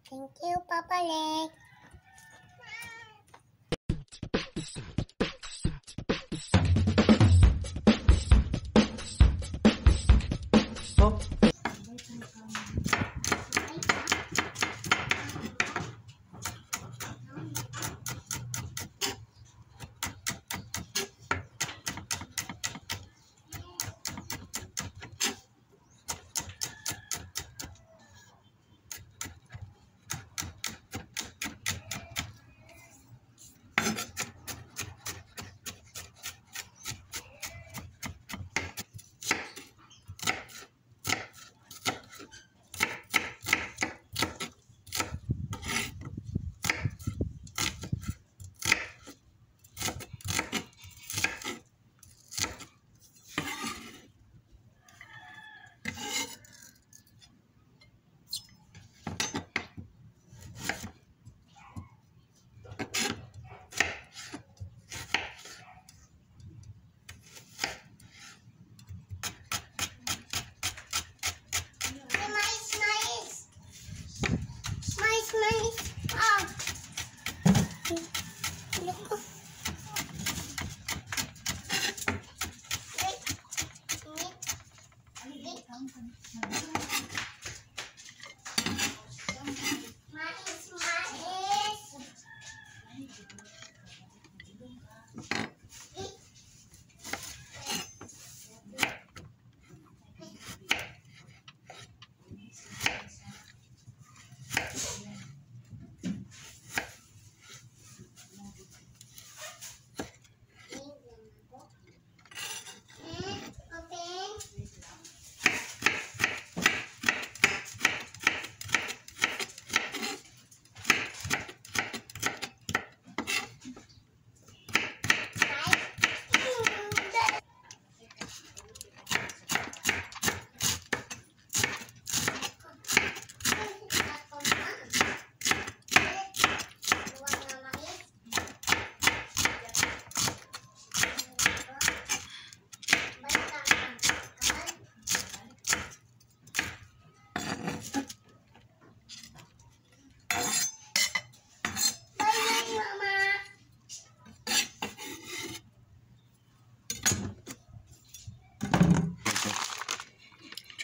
Thank you, Papa Leg.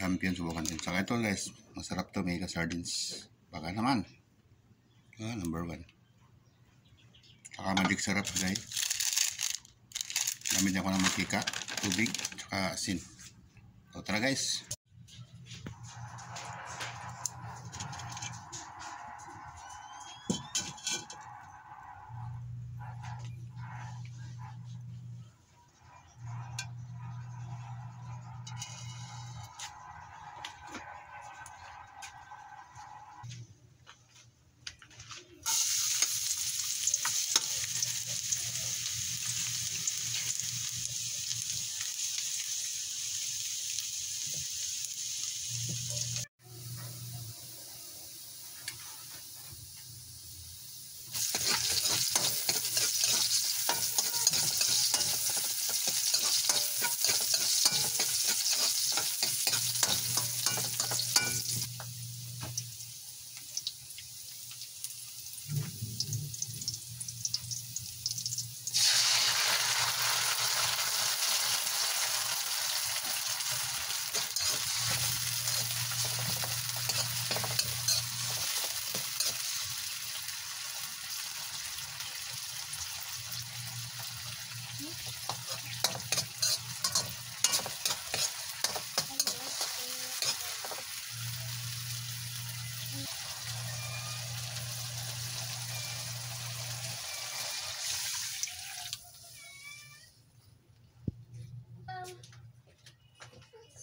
Champion, subukan din. Saka ito guys, masarap to, mega sardines. Baka naman. Number 1. Saka magic sarap guys. Gamit ako ng mantika, tubig, saka asin. So tara guys.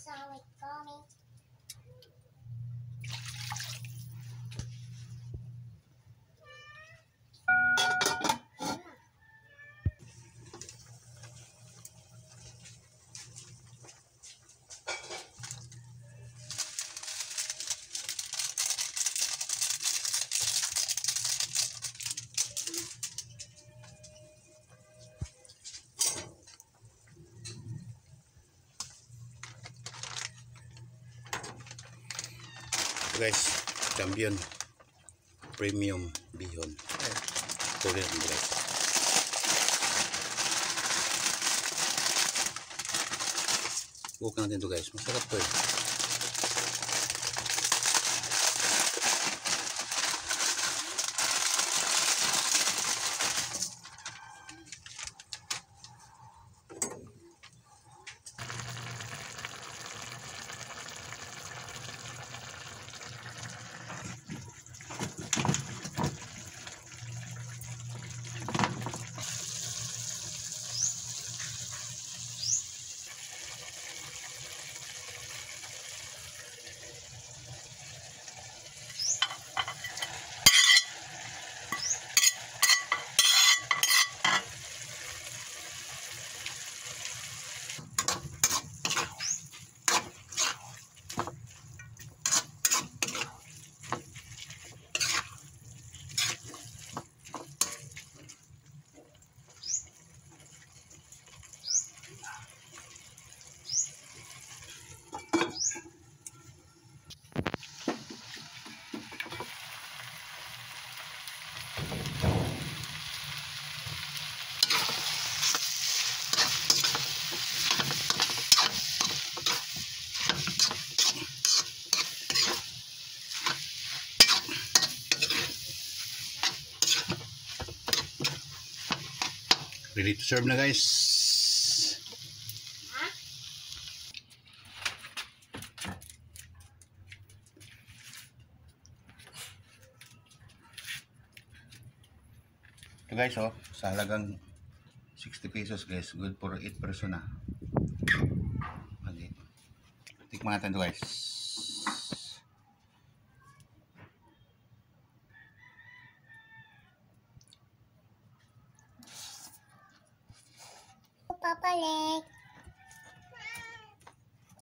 Solid coming. Guys, champion. premium bihon. Tuloy natin guys. Bukan natin ito guys. Masarap to eh. Ready to serve na guys. Ito guys oh, sa halagang 60 pesos guys, good for 8 person na. Okay. Tikman natin ito guys. Papa leg.